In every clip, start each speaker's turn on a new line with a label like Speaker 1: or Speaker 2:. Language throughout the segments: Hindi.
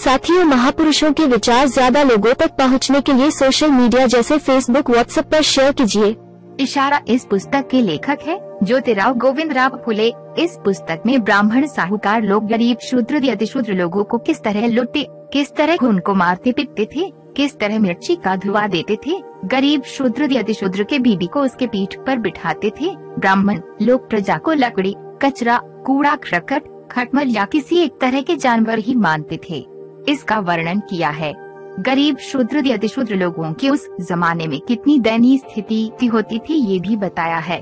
Speaker 1: साथियों, महापुरुषों के विचार ज्यादा लोगों तक पहुंचने के लिए सोशल मीडिया जैसे फेसबुक, व्हाट्सएप पर शेयर कीजिए।
Speaker 2: इशारा इस पुस्तक के लेखक है ज्योतिराव गोविंदराव फुले। इस पुस्तक में ब्राह्मण साहूकार लोग गरीब शूद्र अतिशूद्र लोगों को किस तरह लूटते, किस तरह उनको मारते पीटते थे, किस तरह मिर्ची का धुआं देते थे, गरीब शूद्र अतिशूद्र के बीबी को उसके पीठ पर बिठाते थे। ब्राह्मण लोग प्रजा को लकड़ी, कचरा, कूड़ा करकट, खटमल या किसी एक तरह के जानवर ही मानते थे। इसका वर्णन किया है। गरीब शूद्र अतिशूद्र लोगों की उस जमाने में कितनी दयनीय स्थिति होती थी, ये भी बताया है।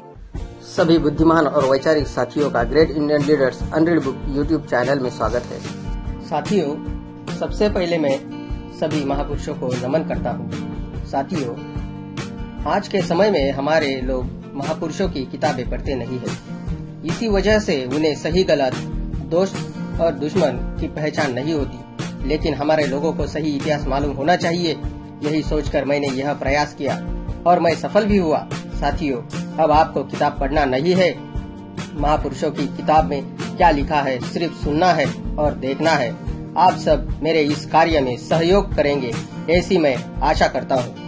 Speaker 3: सभी बुद्धिमान और वैचारिक साथियों का great Indian leaders unread book YouTube channel में स्वागत है। साथियों, सबसे पहले मैं सभी महापुरुषों को नमन करता हूँ। साथियों, आज के समय में हमारे लोग महापुरुषों की किताबें पढ़ते नहीं है। इसी वजह से उन्हें सही गलत, दोस्त और दुश्मन की पहचान नहीं होती। लेकिन हमारे लोगों को सही इतिहास मालूम होना चाहिए। यही सोचकर मैंने यह प्रयास किया और मैं सफल भी हुआ। साथियों, अब आपको किताब पढ़ना नहीं है, महापुरुषों की किताब में क्या लिखा है सिर्फ सुनना है और देखना है। आप सब मेरे इस कार्य में सहयोग करेंगे, ऐसी मैं आशा करता हूँ।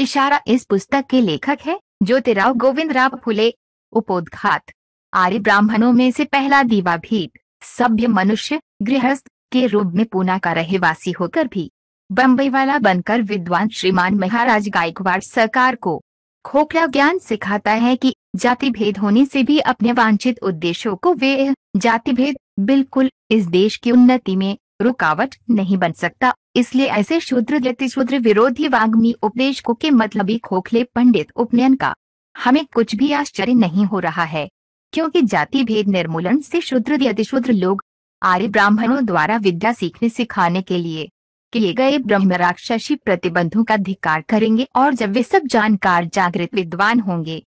Speaker 2: इशारा इस पुस्तक के लेखक है ज्योतिराव गोविंदराव फुले। उपोद्घात। आर्य ब्राह्मणों में से पहला दीवा भीत सभ्य मनुष्य गृहस्थ के रूप में पूना का रहवासी होकर भी बम्बई वाला बनकर विद्वान श्रीमान महाराज गायकवाड़ सरकार को खोखला ज्ञान सिखाता है कि जाति भेद होने से भी अपने वांछित उद्देश्यों को वे जाति भेद बिल्कुल इस देश की उन्नति में रुकावट नहीं बन सकता। इसलिए ऐसे शूद्र अतिशूद्र विरोधी वाग्मी उपदेशकों के मतलबी खोखले पंडित उपनयन का हमें कुछ भी आश्चर्य नहीं हो रहा है, क्योंकि जाति भेद निर्मूलन से शूद्र अतिशूद्र लोग आर्य ब्राह्मणों द्वारा विद्या सीखने सिखाने के लिए किए गए ब्रह्म राक्षसी प्रतिबंधों का धिक्कार करेंगे। और जब वे सब जानकार जागृत विद्वान होंगे,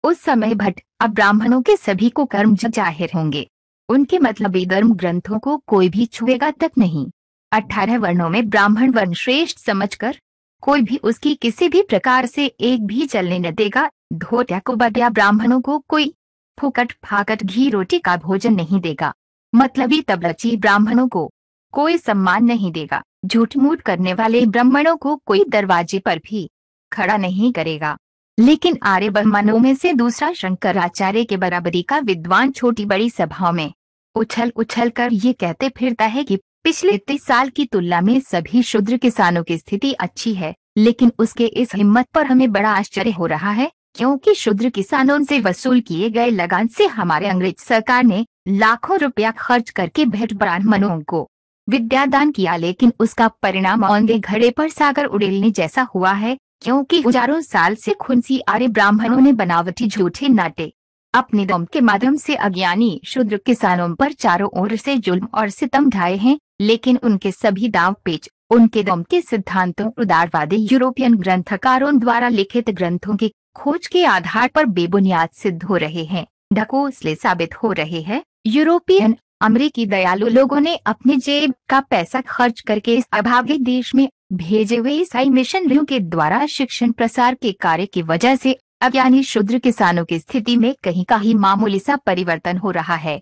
Speaker 2: उस समय भट्ट अब ब्राह्मणों के सभी को कर्म जाहिर होंगे। उनके मतलबी धर्म ग्रंथों को कोई भी छुएगा तक नहीं। 18 वर्णों में ब्राह्मण वर्ण श्रेष्ठ समझकर कोई भी उसकी किसी भी प्रकार से एक भी चलने न देगा। धोत्या को बदिया ब्राह्मणों को कोई फुकट फाकट घी रोटी का भोजन नहीं देगा। मतलबी तबलची ब्राह्मणों को कोई सम्मान नहीं देगा। झूठ मूठ करने वाले ब्राह्मणों को कोई दरवाजे पर भी खड़ा नहीं करेगा। लेकिन आर्य ब्राह्मणों में से दूसरा शंकराचार्य के बराबरी का विद्वान छोटी बड़ी सभाओं में उछल उछल कर ये कहते फिरता है कि पिछले 30 साल की तुलना में सभी शूद्र किसानों की स्थिति अच्छी है। लेकिन उसके इस हिम्मत पर हमें बड़ा आश्चर्य हो रहा है, क्योंकि शूद्र किसानों से वसूल किए गए लगान से हमारे अंग्रेज सरकार ने लाखों रुपया खर्च करके भेंट ब्राह्मणों को विद्यादान किया। लेकिन उसका परिणाम औंधे घड़े पर सागर उड़ेलने जैसा हुआ है, क्योंकि हजारों साल से खुनसी आर्य ब्राह्मणों ने बनावटी झूठे नाटे अपने दम के माध्यम से अज्ञानी शूद्र किसानों पर चारों ओर से जुल्म और सितम ढाए हैं। लेकिन उनके सभी दांव पेच उनके दम के सिद्धांतों, उदारवादी यूरोपियन ग्रंथकारों द्वारा लिखित ग्रंथों की खोज के आधार पर बेबुनियाद सिद्ध हो रहे हैं, ढकोसले साबित हो रहे हैं। यूरोपियन अमेरिकी दयालु लोगों ने अपने जेब का पैसा खर्च करके इस अभागे देश में भेजे हुए ईसाई मिशनरियों के द्वारा शिक्षण प्रसार के कार्य की वजह से अज्ञानी शूद्र किसानों की स्थिति में कहीं कहीं मामूली सा परिवर्तन हो रहा है।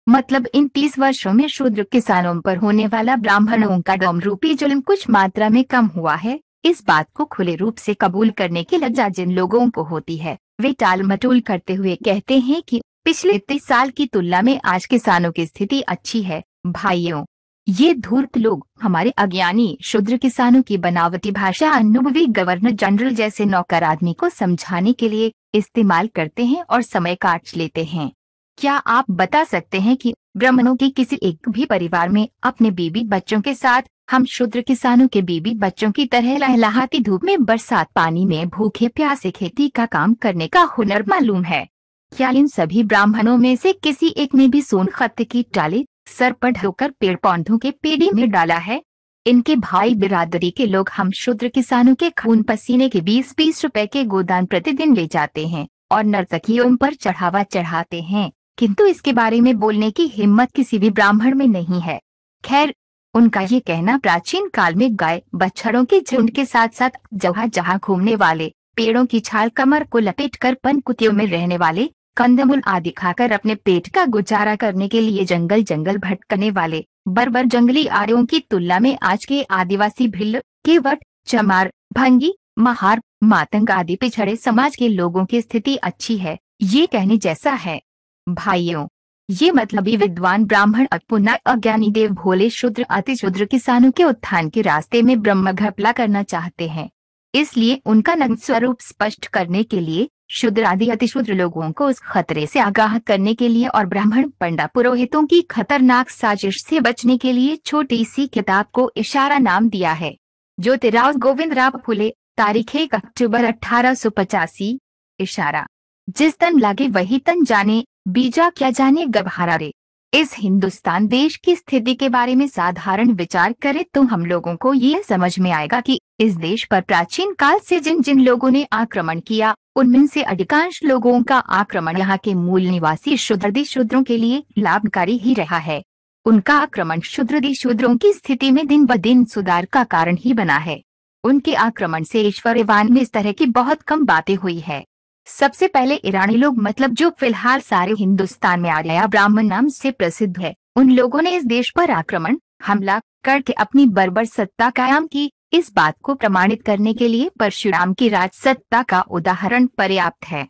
Speaker 2: मतलब इन 30 वर्षों में शूद्र किसानों पर होने वाला ब्राह्मणों का दम रूपी जुल्म कुछ मात्रा में कम हुआ है। इस बात को खुले रूप से कबूल करने की लज्जा जिन लोगों को होती है, वे टाल मटोल करते हुए कहते हैं कि पिछले 30 साल की तुलना में आज किसानों की स्थिति अच्छी है। भाइयों, ये धूर्त लोग हमारे अज्ञानी शूद्र किसानों की बनावटी भाषा अनुभवी गवर्नर जनरल जैसे नौकर आदमी को समझाने के लिए इस्तेमाल करते हैं और समय काट लेते हैं। क्या आप बता सकते हैं कि ब्राह्मणों के किसी एक भी परिवार में अपने बीबी बच्चों के साथ हम शूद्र किसानों के बीबी बच्चों की तरह लहलहाती धूप में बरसात पानी में भूखे प्यासे खेती का काम करने का हुनर मालूम है? क्या इन सभी ब्राह्मणों में से किसी एक ने भी सोन खत्ते की टाली सर पर ढोकर पेड़ पौधों के पेड़ी में डाला है? इनके भाई बिरादरी के लोग हम शूद्र किसानों के खून पसीने के 20-20 रुपए के गोदान प्रतिदिन ले जाते हैं और नर्तकियों पर चढ़ावा चढ़ाते हैं, किंतु इसके बारे में बोलने की हिम्मत किसी भी ब्राह्मण में नहीं है। खैर, उनका ये कहना प्राचीन काल में गाय बछड़ों के झुंड के साथ साथ जहाँ जहाँ घूमने वाले, पेड़ों की छाल कमर को लपेटकर पनकुतियों में रहने वाले, कंदमूल आदि खाकर अपने पेट का गुजारा करने के लिए जंगल जंगल भटकने वाले बर्बर जंगली आर्यों की तुलना में आज के आदिवासी भिल्ल, केवट, चमार, भंगी, महार, मातंग आदि पिछड़े समाज के लोगों की स्थिति अच्छी है, ये कहने जैसा है। भाइयों, ये मतलबी विद्वान ब्राह्मण पुनः अज्ञानी देव भोले शूद्र अति शूद्र किसानों के उत्थान के रास्ते में ब्रह्म घपला करना चाहते हैं। इसलिए उनका नग्न स्वरूप स्पष्ट करने के लिए, शूद्र आदि अतिशूद्र लोगों को उस खतरे से आगाह करने के लिए और ब्राह्मण पंडा पुरोहितों की खतरनाक साजिश से बचने के लिए छोटी सी किताब को इशारा नाम दिया है। ज्योतिराव गोविंदराव फुले, तारीख 1 अक्टूबर 1885। इशारा। जिस तन लागे वही तन जाने, बीजा क्या जाने गभारा रे। इस हिंदुस्तान देश की स्थिति के बारे में साधारण विचार करें तो हम लोगों को ये समझ में आएगा कि इस देश पर प्राचीन काल से जिन जिन लोगों ने आक्रमण किया, उनमें से अधिकांश लोगों का आक्रमण यहाँ के मूल निवासी शूद्रादि शूद्रों के लिए लाभकारी ही रहा है। उनका आक्रमण शूद्रादि शूद्रों की स्थिति में दिन ब दिन सुधार का कारण ही बना है। उनके आक्रमण से ईश्वरवान में इस तरह की बहुत कम बातें हुई है। सबसे पहले ईरानी लोग, मतलब जो फिलहाल सारे हिंदुस्तान में आर्य ब्राह्मण नाम से प्रसिद्ध है, उन लोगों ने इस देश पर आक्रमण हमला करके अपनी बर्बर सत्ता कायम की। इस बात को प्रमाणित करने के लिए परशुराम की राज सत्ता का उदाहरण पर्याप्त है।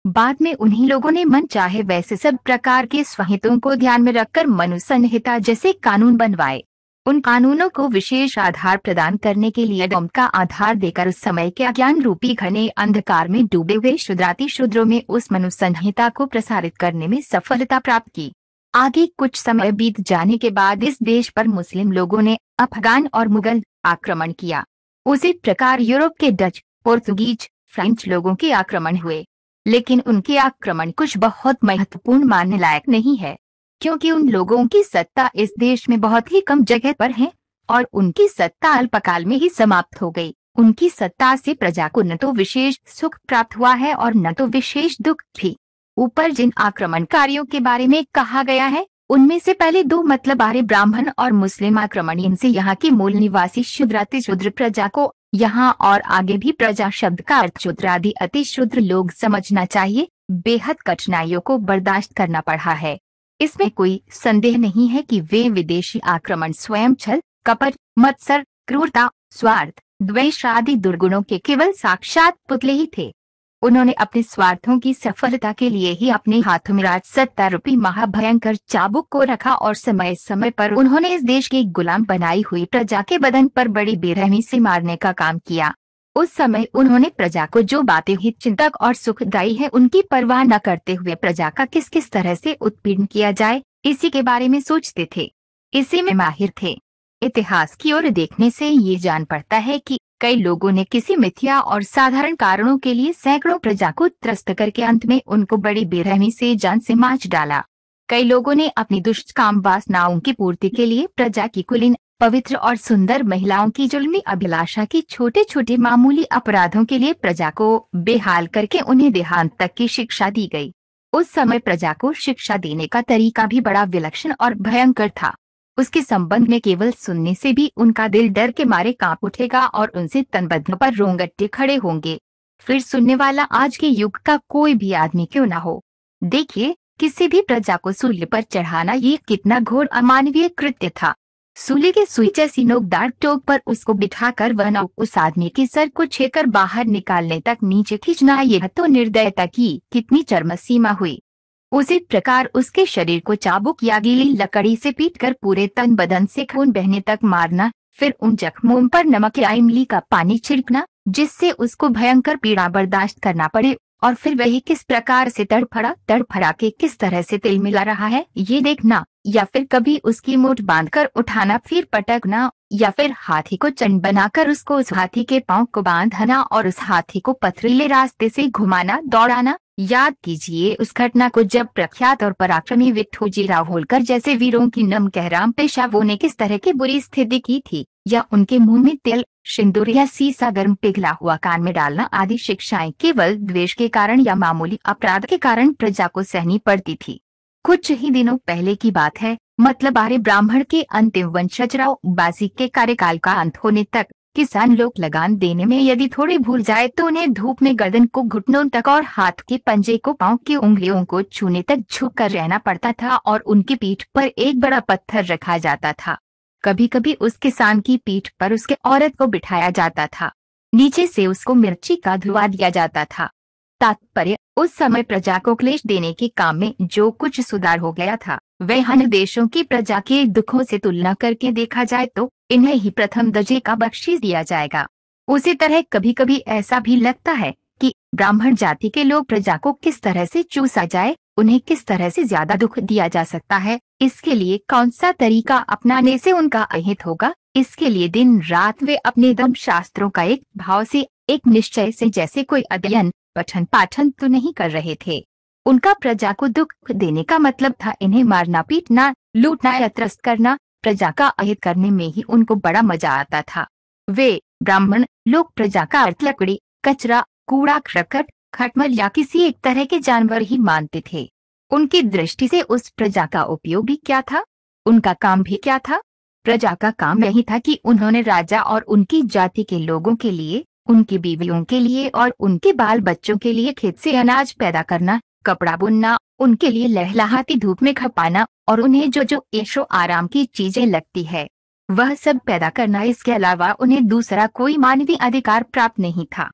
Speaker 2: बाद में उन्हीं लोगों ने मन चाहे वैसे सब प्रकार के स्वहितों को ध्यान में रखकर मनु संहिता जैसे कानून बनवाए। उन कानूनों को विशेष आधार प्रदान करने के लिए डोम का आधार देकर उस समय के अज्ञान रूपी घने अंधकार में डूबे हुए शूद्राति शूद्रों में उस मनु संहिता को प्रसारित करने में सफलता प्राप्त की। आगे कुछ समय बीत जाने के बाद इस देश पर मुस्लिम लोगों ने अफगान और मुगल आक्रमण किया। उसी प्रकार यूरोप के डच, पोर्तुगीज, फ्रेंच लोगों के आक्रमण हुए, लेकिन उनके आक्रमण कुछ बहुत महत्वपूर्ण मानने लायक नहीं है, क्योंकि उन लोगों की सत्ता इस देश में बहुत ही कम जगह पर है और उनकी सत्ता अल्पकाल में ही समाप्त हो गई। उनकी सत्ता से प्रजा को न तो विशेष सुख प्राप्त हुआ है और न तो विशेष दुख भी। ऊपर जिन आक्रमणकारियों के बारे में कहा गया है, उनमें से पहले दो मतलब आर्य ब्राह्मण और मुस्लिम आक्रमण, इनसे यहाँ की मूल निवासी शूद्राति शूद्र प्रजा को, यहाँ और आगे भी प्रजा शब्द का अर्थ शूद्र आदि अति शूद्र लोग समझना चाहिए, बेहद कठिनाइयों को बर्दाश्त करना पड़ा है। इसमें कोई संदेह नहीं है कि वे विदेशी आक्रमण स्वयं छल, कपट, मत्सर, क्रूरता, स्वार्थ, द्वेष आदि दुर्गुणों के केवल साक्षात पुतले ही थे। उन्होंने अपने स्वार्थों की सफलता के लिए ही अपने हाथों में राज सत्ता रूपी महाभयंकर चाबुक को रखा और समय समय पर उन्होंने इस देश की गुलाम बनाई हुई प्रजा के बदन पर बड़ी बेरहमी से मारने का काम किया। उस समय उन्होंने प्रजा को जो बातें हित चिंतक और सुखदायी है उनकी परवाह न करते हुए प्रजा का किस किस तरह से उत्पीड़न किया जाए, इसी के बारे में सोचते थे, इसी में माहिर थे। इतिहास की ओर देखने से ये जान पड़ता है कि कई लोगों ने किसी मिथ्या और साधारण कारणों के लिए सैकड़ों प्रजा को त्रस्त करके अंत में उनको बड़ी बेरहमी से जान से मार डाला। कई लोगों ने अपनी दुष्ट काम वासनाओं की पूर्ति के लिए प्रजा की कुलीन, पवित्र और सुंदर महिलाओं की जुल्मी अभिलाषा की छोटे छोटे मामूली अपराधों के लिए प्रजा को बेहाल करके उन्हें देहांत तक की शिक्षा दी गई। उस समय प्रजा को शिक्षा देने का तरीका भी बड़ा विलक्षण और भयंकर था। उसके संबंध में केवल सुनने से भी उनका दिल डर के मारे कांप उठेगा और उनसे तनबद्ध पर रोंगटे खड़े होंगे। फिर सुनने वाला आज के युग का कोई भी आदमी क्यों ना हो। देखिए, किसी भी प्रजा को सूली पर चढ़ाना ये कितना घोर अमानवीय कृत्य था। सूली के सुई जैसी नोकदार टोक पर उसको बिठाकर वरना उस आदमी के सर को छेकर बाहर निकालने तक नीचे खींचना, यह तो निर्दयता की कितनी चरम सीमा हुई। उसी प्रकार उसके शरीर को चाबुक या गीली लकड़ी से पीटकर पूरे तन बदन से खून बहने तक मारना, फिर उन जख्मों पर नमक या इमली का पानी छिड़कना जिससे उसको भयंकर पीड़ा बर्दाश्त करना पड़े, और फिर वही किस प्रकार से तड़फड़ा के किस तरह से तिल मिला रहा है ये देखना, या फिर कभी उसकी मूठ बांधकर उठाना फिर पटकना, या फिर हाथी को चंड बनाकर उसको उस हाथी के पांव को बांधना और उस हाथी को पथरीले रास्ते से घुमाना दौड़ाना। याद कीजिए उस घटना को जब प्रख्यात और पराक्रमी विट्ठोजीराव होलकर जैसे वीरों की नमकहराम पेशवाओं ने किस तरह की बुरी स्थिति की थी, या उनके मुंह में तेल, सिंदूर या सीसा गर्म पिघला हुआ कान में डालना आदि शिक्षाएं केवल द्वेष के कारण या मामूली अपराध के कारण प्रजा को सहनी पड़ती थी। कुछ ही दिनों पहले की बात है, मतलब आर्य ब्राह्मण के अंतिम वंशज राव बासी के कार्यकाल का अंत होने तक किसान लोग लगान देने में यदि थोड़ी भूल जाए तो उन्हें धूप में गर्दन को घुटनों तक और हाथ के पंजे को पांव की उंगलियों को छूने तक झुककर रहना पड़ता था और उनकी पीठ पर एक बड़ा पत्थर रखा जाता था। कभी कभी उस किसान की पीठ पर उसके औरत को बिठाया जाता था। नीचे से उसको मिर्ची का धुआं दिया जाता था। तात्पर्य, उस समय प्रजा को क्लेश देने के काम में जो कुछ सुधार हो गया था वह अन्य देशों की प्रजा के दुखों से तुलना करके देखा जाए तो इन्हें ही प्रथम दर्जे का बख्शीश दिया जाएगा। उसी तरह कभी कभी ऐसा भी लगता है कि ब्राह्मण जाति के लोग प्रजा को किस तरह से चूसा जाए, उन्हें किस तरह से ज्यादा दुख दिया जा सकता है, इसके लिए कौन सा तरीका अपनाने से उनका अहित होगा, इसके लिए दिन रात वे अपने धर्म शास्त्रों का एक भाव से, एक निश्चय से, जैसे कोई अध्ययन पठन पाठन तो नहीं कर रहे थे। उनका प्रजा को दुख देने का मतलब था इन्हें मारना, पीटना, लूटना या त्रस्त करना। प्रजा का अहित करने में ही उनको बड़ा मजा आता था। वे ब्राह्मण लोग प्रजा का अर्थ लकड़ी, कचरा, कूड़ा करकट, खटमल या किसी एक तरह के जानवर ही मानते थे। उनकी दृष्टि से उस प्रजा का उपयोग भी क्या था, उनका काम भी क्या था? प्रजा का काम यही था कि उन्होंने राजा और उनकी जाति के लोगों के लिए, उनकी बीवियों के लिए और उनके बाल बच्चों के लिए खेत से अनाज पैदा करना, कपड़ा बुनना, उनके लिए लहलहाती धूप में खपाना और उन्हें जो जो ऐशो आराम की चीजें लगती है वह सब पैदा करना। इसके अलावा उन्हें दूसरा कोई मानवीय अधिकार प्राप्त नहीं था।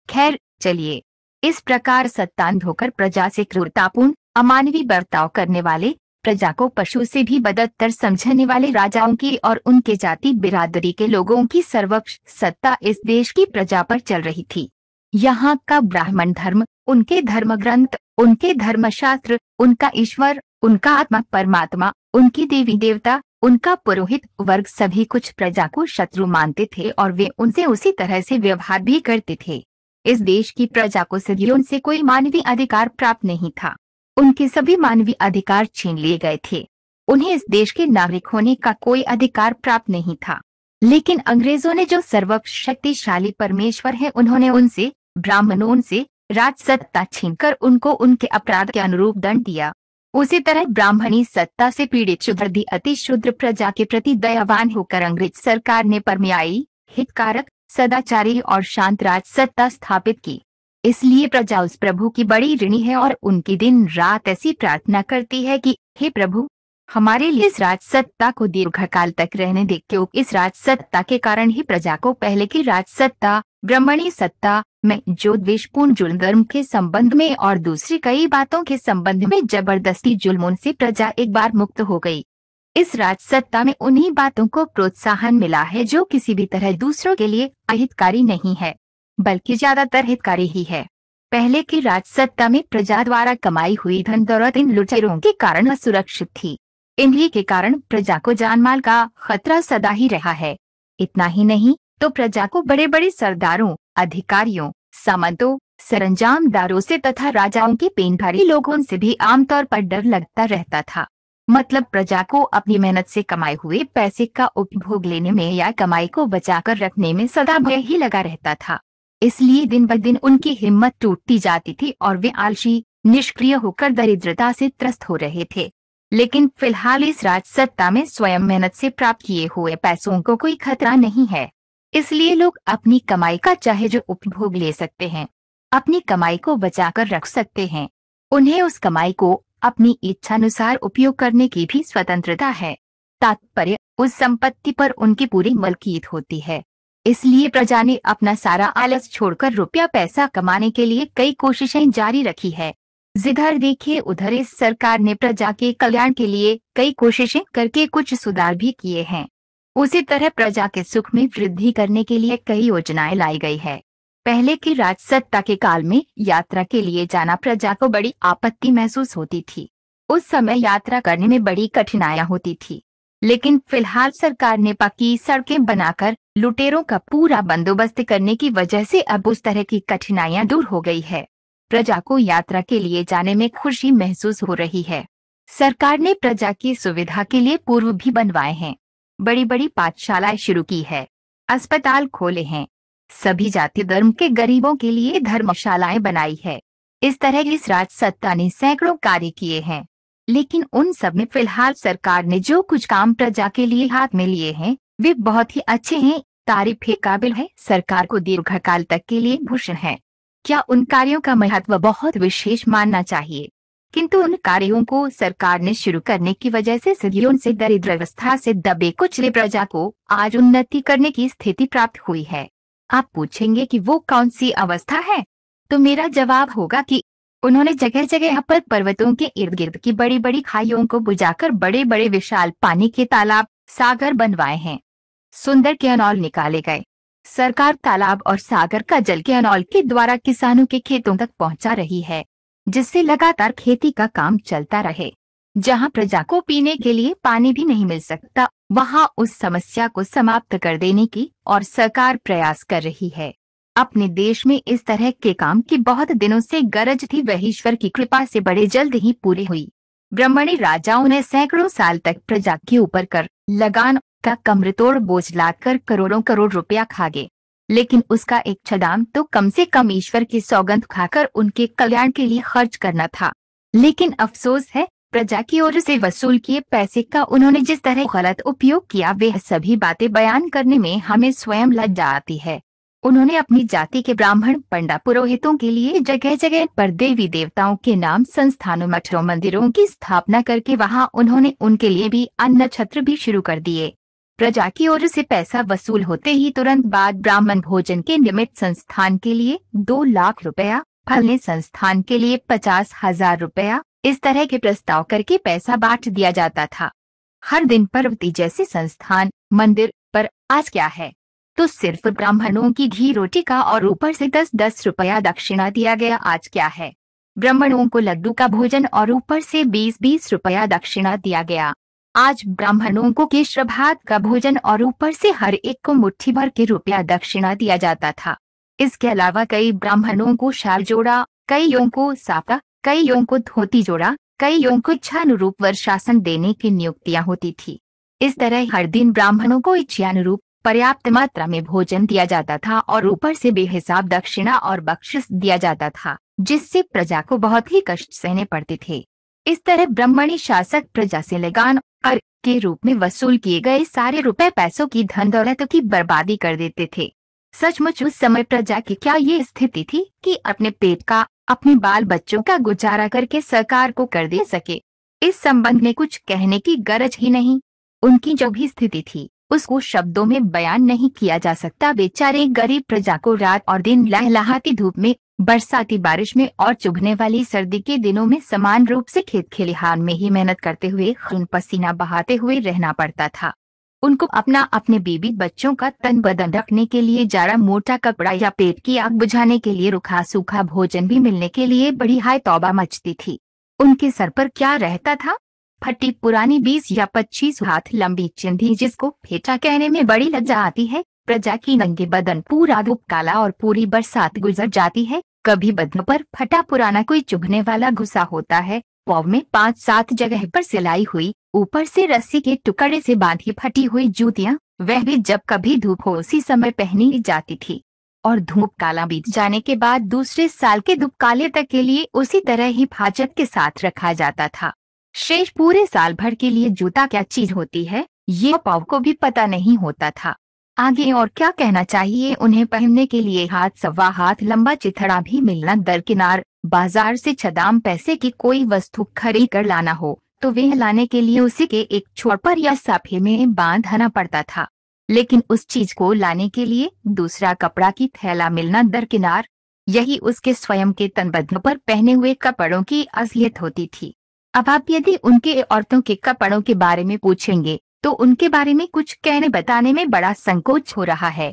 Speaker 2: खैर चलिए, इस प्रकार सत्तांध होकर प्रजा से क्रूरतापूर्ण अमानवीय बर्ताव करने वाले, प्रजा को पशु से भी बदतर समझने वाले राजाओं की और उनके जाति बिरादरी के लोगों की सर्वोच्च सत्ता इस देश की प्रजा पर चल रही थी। यहाँ का ब्राह्मण धर्म, उनके धर्म ग्रंथ, उनके धर्मशास्त्र, उनका ईश्वर, उनका आत्मा परमात्मा, उनकी देवी देवता, उनका पुरोहित वर्ग सभी कुछ प्रजा को शत्रु मानते थे और वे उनसे उसी तरह से व्यवहार भी करते थे। इस देश की प्रजा को सदियों से कोई मानवीय अधिकार प्राप्त नहीं था। उनके सभी मानवीय अधिकार छीन लिए गए थे। उन्हें इस देश के नागरिक होने का कोई अधिकार प्राप्त नहीं था। लेकिन अंग्रेजों ने, जो सर्वशक्तिशाली परमेश्वर है, उन्होंने उनसे, ब्राह्मणों से राजसत्ता छीनकर उनको उनके अपराध के अनुरूप दंड दिया। उसी तरह ब्राह्मणी सत्ता से पीड़ित शुद्र अति शुद्र प्रजा के प्रति दयावान होकर अंग्रेज सरकार ने परम्यायी, हितकारक, सदाचारी और शांत राजसत्ता स्थापित की। इसलिए प्रजा उस प्रभु की बड़ी ऋणी है और उनकी दिन रात ऐसी प्रार्थना करती है कि हे प्रभु, हमारे लिए इस राजसत्ता को दीर्घकाल तक रहने दे, क्योंकि इस राजसत्ता के कारण ही प्रजा को पहले की राजसत्ता, ब्राह्मणी सत्ता में जो द्वेषपूर्ण जुल्म धर्म के संबंध में और दूसरी कई बातों के संबंध में जबरदस्ती जुल्मों से प्रजा एक बार मुक्त हो गई। इस राजसत्ता में उन्हीं बातों को प्रोत्साहन मिला है जो किसी भी तरह दूसरों के लिए अहितकारी नहीं है, बल्कि ज्यादातर हितकारी ही है। पहले की राजसत्ता में प्रजा द्वारा कमाई हुई धन दौलत इन लुटेरों के कारण असुरक्षित थी। इन्हीं के कारण प्रजा को जानमाल का खतरा सदा ही रहा है। इतना ही नहीं तो प्रजा को बड़े बड़े सरदारों, अधिकारियों, सामंतों, सरंजामदारों से तथा राजाओं के पेंधारी लोगों से भी आमतौर पर डर लगता रहता था। मतलब प्रजा को अपनी मेहनत से कमाए हुए पैसे का उपभोग लेने में या कमाई को बचाकर रखने में सदा भय ही लगा रहता था। इसलिए दिन ब दिन उनकी हिम्मत टूटती जाती थी और वे आलसी, निष्क्रिय होकर दरिद्रता से त्रस्त हो रहे थे। लेकिन फिलहाल इस राजसत्ता में स्वयं मेहनत से प्राप्त किए हुए पैसों को कोई खतरा नहीं है। इसलिए लोग अपनी कमाई का चाहे जो उपभोग ले सकते हैं, अपनी कमाई को बचाकर रख सकते हैं। उन्हें उस कमाई को अपनी इच्छानुसार उपयोग करने की भी स्वतंत्रता है। तात्पर्य, उस संपत्ति पर उनकी पूरी मलकियत होती है। इसलिए प्रजा ने अपना सारा आलस छोड़कर रुपया पैसा कमाने के लिए कई कोशिशें जारी रखी है। जिधर देखिए उधर इस सरकार ने प्रजा के कल्याण के लिए कई कोशिशें करके कुछ सुधार भी किए हैं। उसी तरह प्रजा के सुख में वृद्धि करने के लिए कई योजनाएं लाई गई है। पहले की राजसत्ता के काल में यात्रा के लिए जाना प्रजा को बड़ी आपत्ति महसूस होती थी। उस समय यात्रा करने में बड़ी कठिनाइयां होती थी। लेकिन फिलहाल सरकार ने पक्की सड़कें बनाकर लुटेरों का पूरा बंदोबस्त करने की वजह से अब उस तरह की कठिनाइयां दूर हो गई है। प्रजा को यात्रा के लिए जाने में खुशी महसूस हो रही है। सरकार ने प्रजा की सुविधा के लिए पूर्व भी बनवाए हैं। बड़ी बड़ी पाठशालाएं शुरू की है, अस्पताल खोले हैं, सभी जाति धर्म के गरीबों के लिए धर्मशालाएं बनाई है। इस तरह इस राजसत्ता ने सैकड़ों कार्य किए हैं। लेकिन उन सब में फिलहाल सरकार ने जो कुछ काम प्रजा के लिए हाथ में लिए हैं वे बहुत ही अच्छे हैं, तारीफ काबिल है, सरकार को दीर्घकाल तक के लिए भूषण है। क्या उन कार्यों का महत्व बहुत विशेष मानना चाहिए, किंतु उन कार्यों को सरकार ने शुरू करने की वजह से सदियों से दरिद्र अवस्था से दबे कुचले प्रजा को आज उन्नति करने की स्थिति प्राप्त हुई है। आप पूछेंगे कि वो कौन सी अवस्था है, तो मेरा जवाब होगा कि उन्होंने जगह जगह पर पर्वतों के इर्द गिर्द की बड़ी बड़ी खाइयों को बुझाकर बड़े बड़े विशाल पानी के तालाब सागर बनवाए हैं। सुंदर कैनाल निकाले गए। सरकार तालाब और सागर का जल कैनाल के द्वारा किसानों के खेतों तक पहुंचा रही है, जिससे लगातार खेती का काम चलता रहे। जहां प्रजा को पीने के लिए पानी भी नहीं मिल सकता, वहां उस समस्या को समाप्त कर देने की और सरकार प्रयास कर रही है। अपने देश में इस तरह के काम की बहुत दिनों से गरज थी, वह ईश्वर की कृपा से बड़े जल्द ही पूरी हुई। ब्राह्मणी राजाओं ने सैकड़ों साल तक प्रजा के ऊपर कर लगान का कमरतोड़ बोझ लाकर करोड़ों करोड़ रुपया खा गए, लेकिन उसका एक छदाम तो कम से कम ईश्वर की सौगंध खाकर उनके कल्याण के लिए खर्च करना था। लेकिन अफसोस है, प्रजा की ओर से वसूल किए पैसे का उन्होंने जिस तरह गलत उपयोग किया, वह सभी बातें बयान करने में हमें स्वयं लज्जा आती है। उन्होंने अपनी जाति के ब्राह्मण पंडा पुरोहितों के लिए जगह जगह पर देवी देवताओं के नाम संस्थानों मठों मंदिरों की स्थापना करके वहां उन्होंने उनके लिए भी अन्न छत्र भी शुरू कर दिए। प्रजा की ओर से पैसा वसूल होते ही तुरंत बाद ब्राह्मण भोजन के निमित्त संस्थान के लिए 2 लाख रुपया, फलने संस्थान के लिए 50,000 रुपया, इस तरह के प्रस्ताव करके पैसा बांट दिया जाता था। हर दिन पर्वती जैसे संस्थान मंदिर पर आज क्या है, तो सिर्फ ब्राह्मणों की घी रोटी का और ऊपर से 10-10 रुपया दक्षिणा दिया गया। आज क्या है, ब्राह्मणों को लड्डू का भोजन और ऊपर से 20-20 रुपया दक्षिणा दिया गया। आज ब्राह्मणों को केशर भात का भोजन और ऊपर से हर एक को मुट्ठी भर के रुपया दक्षिणा दिया जाता था। इसके अलावा कई ब्राह्मणों को शाल जोड़ा, कईयों को साफा, कईयों को धोती जोड़ा, कईयों को इच्छानुरूप वर्षासन देने की नियुक्तियां होती थी। इस तरह हर दिन ब्राह्मणों को इच्छानुरूप पर्याप्त मात्रा में भोजन दिया जाता था और ऊपर से बेहिसाब दक्षिणा और बख्शिश दिया जाता था, जिससे प्रजा को बहुत ही कष्ट सहने पड़ते थे। इस तरह ब्राह्मणी शासक प्रजा से लगान कर के रूप में वसूल किए गए सारे रुपए पैसों की धन दौलत की बर्बादी कर देते थे। सचमुच उस समय प्रजा की क्या ये स्थिति थी कि अपने पेट का, अपने बाल बच्चों का गुजारा करके सरकार को कर दे सके। इस संबंध में कुछ कहने की गरज ही नहीं। उनकी जो भी स्थिति थी उसको शब्दों में बयान नहीं किया जा सकता। बेचारे गरीब प्रजा को रात और दिन लहलहाती धूप में, बरसाती बारिश में और चुभने वाली सर्दी के दिनों में समान रूप से खेत खलिहान में ही मेहनत करते हुए खून पसीना बहाते हुए रहना पड़ता था। उनको अपने बीबी बच्चों का तन बदन रखने के लिए जाड़ा मोटा कपड़ा या पेट की आग बुझाने के लिए रूखा सूखा भोजन भी मिलने के लिए बड़ी हाय तौबा मचती थी। उनके सर पर क्या रहता था? फटी पुरानी 20 या 25 हाथ लंबी चिंधी, जिसको फेटा कहने में बड़ी लज्जा आती है। प्रजा की नंगे बदन पूरा धूप काला और पूरी बरसात गुजर जाती है। कभी बदन पर फटा पुराना कोई चुभने वाला घुसा होता है। पाँव में 5-7 जगह पर सिलाई हुई, ऊपर से रस्सी के टुकड़े से बांधी फटी हुई जूतियां, वह भी जब कभी धूप हो उसी समय पहनी जाती थी। और धूप काला बीत जाने के बाद दूसरे साल के धूप काले तक के लिए उसी तरह ही फाजत के साथ रखा जाता था। शेष पूरे साल भर के लिए जूता क्या चीज होती है ये पाँव को भी पता नहीं होता था। आगे और क्या कहना चाहिए, उन्हें पहनने के लिए 1.25 हाथ लंबा चिथड़ा भी मिलना दरकिनार। बाजार से छदाम पैसे की कोई वस्तु खरीद कर लाना हो तो वह लाने के लिए उसी के एक छोर पर या साफे में बांधना पड़ता था, लेकिन उस चीज को लाने के लिए दूसरा कपड़ा की थैला मिलना दरकिनार। यही उसके स्वयं के तनबद्ध पर पहने हुए कपड़ों की असलियत होती थी। अब आप यदि उनके औरतों के कपड़ों के बारे में पूछेंगे तो उनके बारे में कुछ कहने बताने में बड़ा संकोच हो रहा है।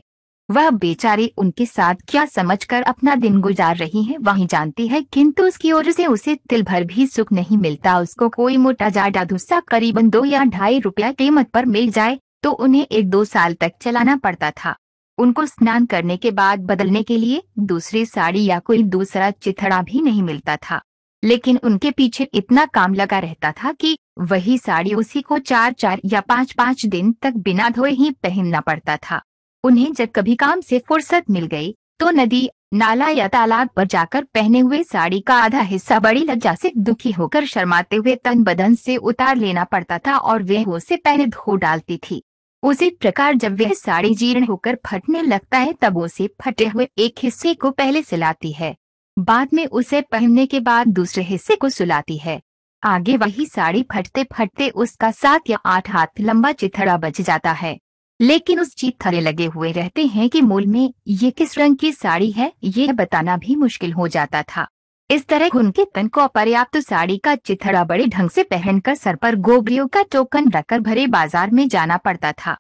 Speaker 2: वह बेचारी उनके साथ क्या समझकर अपना दिन गुजार रही है वही जानती है, किंतु उसकी ओर से उसे तिल भर भी सुख नहीं मिलता। उसको कोई मोटा जाडा धुस्सा करीबन 2 या 2.5 रुपया कीमत पर मिल जाए तो उन्हें 1-2 साल तक चलाना पड़ता था। उनको स्नान करने के बाद बदलने के लिए दूसरी साड़ी या कोई दूसरा चिथड़ा भी नहीं मिलता था, लेकिन उनके पीछे इतना काम लगा रहता था कि वही साड़ी उसी को 4-4 या 5-5 दिन तक बिना धोए ही पहनना पड़ता था। उन्हें जब कभी काम से फुर्सत मिल गई तो नदी, नाला या तालाब पर जाकर पहने हुए साड़ी का आधा हिस्सा बड़ी लज्जा से दुखी होकर शर्माते हुए तन बदन से उतार लेना पड़ता था और वह उसे पहले धो डालती थी। उसी प्रकार जब वह साड़ी जीर्ण होकर फटने लगता है तब उसे फटे हुए एक हिस्से को पहले सिलाती है, बाद में उसे पहनने के बाद दूसरे हिस्से को सुलाती है। आगे वही साड़ी फटते फटते उसका 7 या 8 हाथ लंबा चिथड़ा बच जाता है, लेकिन उस चिथड़े लगे हुए रहते हैं कि मूल में ये किस रंग की साड़ी है ये बताना भी मुश्किल हो जाता था। इस तरह उनके तन को अपर्याप्त साड़ी का चिथड़ा बड़े ढंग से पहनकर सर पर गोबरियों का टोकन रखकर भरे बाजार में जाना पड़ता था।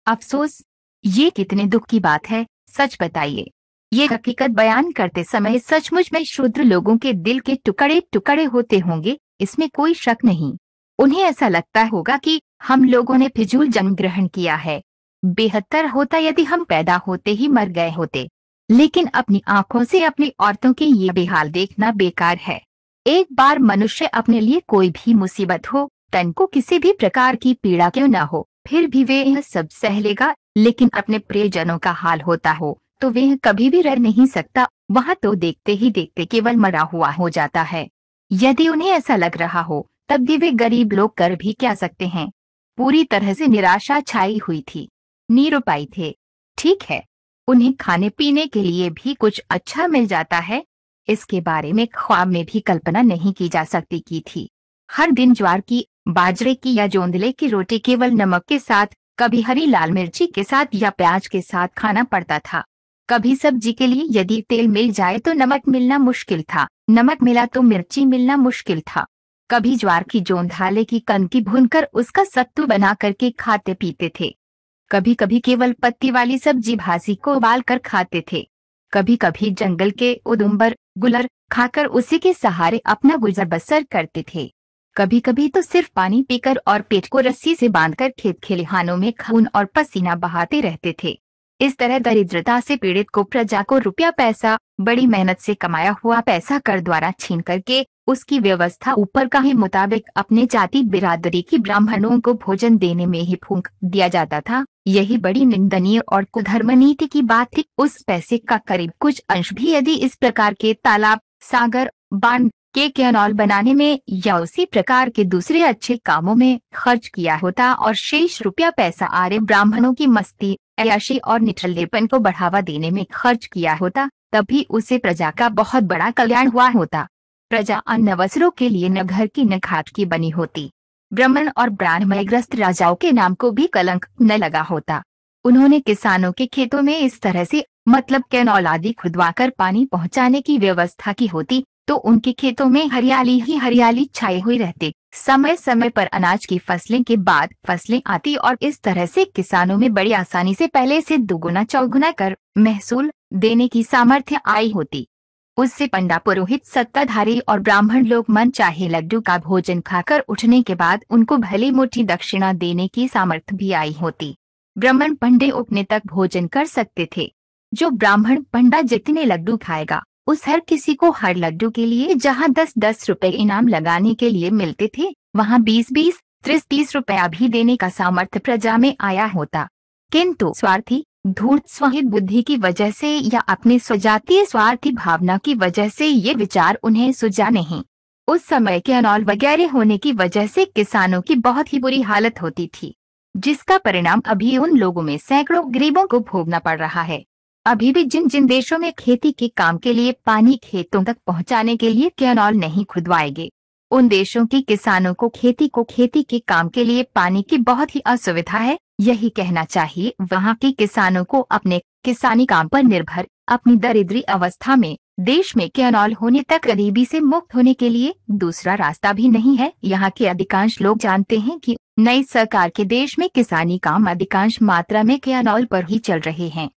Speaker 2: अफसोस, ये कितने दुख की बात है, सच बताइए। ये हकीकत बयान करते समय सचमुच में शूद्र लोगों के दिल के टुकड़े टुकड़े होते होंगे, इसमें कोई शक नहीं। उन्हें ऐसा लगता होगा कि हम लोगों ने फिजूल जन्म ग्रहण किया है। बेहतर होता यदि हम पैदा होते ही मर गए होते, लेकिन अपनी आंखों से अपनी औरतों की ये बेहाल देखना बेकार है। एक बार मनुष्य अपने लिए कोई भी मुसीबत हो, तन को किसी भी प्रकार की पीड़ा क्यों न हो, फिर भी वे यह सब सह लेगा, लेकिन अपने प्रियजनों का हाल होता हो तो वह कभी भी रह नहीं सकता। वहाँ तो देखते ही देखते केवल मरा हुआ हो जाता है। यदि उन्हें ऐसा लग रहा हो तब भी वे गरीब लोग कर भी क्या सकते हैं। पूरी तरह से निराशा छाई हुई थी, निरुपाय थे। ठीक है, उन्हें खाने पीने के लिए भी कुछ अच्छा मिल जाता है, इसके बारे में ख्वाब में भी कल्पना नहीं की जा सकती की थी। हर दिन ज्वार की, बाजरे की या जोंधले की रोटी केवल नमक के साथ, कभी हरी लाल मिर्ची के साथ या प्याज के साथ खाना पड़ता था। कभी सब्जी के लिए यदि तेल मिल जाए तो नमक मिलना मुश्किल था, नमक मिला तो मिर्ची मिलना मुश्किल था। कभी ज्वार की जोंधाले की कनकी भूनकर उसका सत्तू बना करके खाते पीते थे। कभी कभी केवल पत्ती वाली सब्जी भाजी को उबाल कर खाते थे। कभी कभी जंगल के उदुम्बर, गुलर खाकर उसी के सहारे अपना गुजर बसर करते थे। कभी कभी तो सिर्फ पानी पीकर और पेट को रस्सी से बांधकर खेत खलिहानों में खून और पसीना बहाते रहते थे। इस तरह दरिद्रता से पीड़ित को प्रजा को रुपया पैसा, बड़ी मेहनत से कमाया हुआ पैसा कर द्वारा छीन करके उसकी व्यवस्था ऊपर का ही मुताबिक अपने जाति बिरादरी की ब्राह्मणों को भोजन देने में ही फूंक दिया जाता था। यही बड़ी निंदनीय और कुधर्म नीति की बात थी। उस पैसे का करीब कुछ अंश भी यदि इस प्रकार के तालाब, सागर, बांध के कैनाल बनाने में या उसी प्रकार के दूसरे अच्छे कामों में खर्च किया होता और शेष रुपया पैसा आर्य ब्राह्मणों की मस्ती, अय्याशी और निठल्लेपन को बढ़ावा देने में खर्च किया होता, तभी उसे प्रजा का बहुत बड़ा कल्याण हुआ होता। प्रजा अन्न वस्त्रों के लिए न घर की न घाट की बनी होती। ब्राह्मण और ब्राह्मणग्रस्त राजाओं के नाम को भी कलंक न लगा होता। उन्होंने किसानों के खेतों में इस तरह से मतलब कैनाल आदि खुदवाकर पानी पहुंचाने की व्यवस्था की होती तो उनके खेतों में हरियाली ही हरियाली छाई हुई रहती। समय समय पर अनाज की फसलें के बाद फसलें आती और इस तरह से किसानों में बड़ी आसानी से पहले से दुगुना चौगुना कर महसूल देने की सामर्थ्य आई होती। उससे पंडा, पुरोहित, सत्ताधारी और ब्राह्मण लोग मन चाहे लड्डू का भोजन खाकर उठने के बाद उनको भली मोटी दक्षिणा देने की सामर्थ्य भी आई होती। ब्राह्मण पंडे उठने तक भोजन कर सकते थे। जो ब्राह्मण पंडा जितने लड्डू खाएगा उस हर किसी को हर लड्डू के लिए जहाँ 10-10 रुपए इनाम लगाने के लिए मिलते थे, वहाँ 20-20, 30-30 रुपया भी देने का सामर्थ्य प्रजा में आया होता। किंतु स्वार्थी, धूर्त स्वहित बुद्धि की वजह से या अपने स्वजातीय स्वार्थी भावना की वजह से ये विचार उन्हें सुझा नहीं। उस समय कैनाल वगैरह होने की वजह से किसानों की बहुत ही बुरी हालत होती थी, जिसका परिणाम अभी उन लोगों में सैकड़ों गरीबों को भोगना पड़ रहा है। अभी भी जिन जिन देशों में खेती के काम के लिए पानी खेतों तक पहुंचाने के लिए कैनाल नहीं खुदवाएंगे, उन देशों के किसानों को खेती के काम के लिए पानी की बहुत ही असुविधा है। यही कहना चाहिए वहाँ के किसानों को अपने किसानी काम पर निर्भर अपनी दरिद्री अवस्था में देश में कैनाल होने तक गरीबी से मुक्त होने के लिए दूसरा रास्ता भी नहीं है। यहाँ के अधिकांश लोग जानते हैं कि नई सरकार के देश में किसानी काम अधिकांश मात्रा में कैनाल पर ही चल रहे हैं।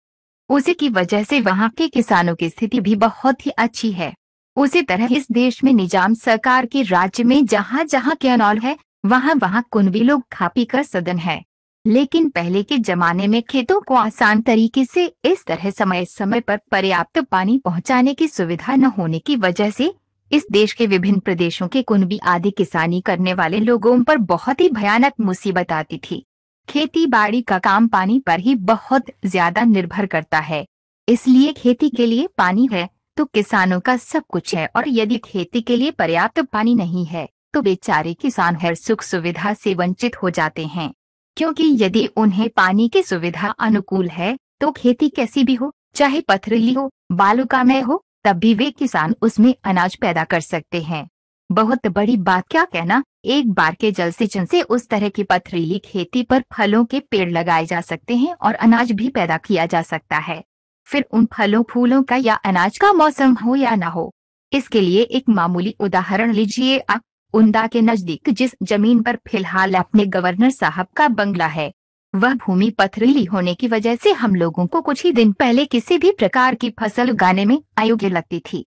Speaker 2: उसी की वजह से वहाँ के किसानों की स्थिति भी बहुत ही अच्छी है। उसी तरह इस देश में निजाम सरकार के राज्य में जहाँ जहाँ कैनाल है वहाँ वहाँ कुनबी लोग खा पी कर सदन है। लेकिन पहले के जमाने में खेतों को आसान तरीके से इस तरह समय समय पर पर्याप्त पानी पहुँचाने की सुविधा न होने की वजह से इस देश के विभिन्न प्रदेशों के कुनबी आदि किसानी करने वाले लोगों पर बहुत ही भयानक मुसीबत आती थी। खेती बाड़ी का काम पानी पर ही बहुत ज्यादा निर्भर करता है। इसलिए खेती के लिए पानी है तो किसानों का सब कुछ है, और यदि खेती के लिए पर्याप्त पानी नहीं है तो बेचारे किसान हर सुख सुविधा से वंचित हो जाते हैं। क्योंकि यदि उन्हें पानी की सुविधा अनुकूल है तो खेती कैसी भी हो, चाहे पथरीली हो, बालुकामय हो, तब भी वे किसान उसमें अनाज पैदा कर सकते हैं। बहुत बड़ी बात क्या कहना, एक बार के जल सिंचन से उस तरह की पथरीली खेती पर फलों के पेड़ लगाए जा सकते हैं और अनाज भी पैदा किया जा सकता है। फिर उन फलों फूलों का या अनाज का मौसम हो या ना हो। इसके लिए एक मामूली उदाहरण लीजिए। आप उंदा के नजदीक जिस जमीन पर फिलहाल अपने गवर्नर साहब का बंगला है, वह भूमि पथरीली होने की वजह से हम लोगों को कुछ ही दिन पहले किसी भी प्रकार की फसल उगाने में अयोग्य लगती थी।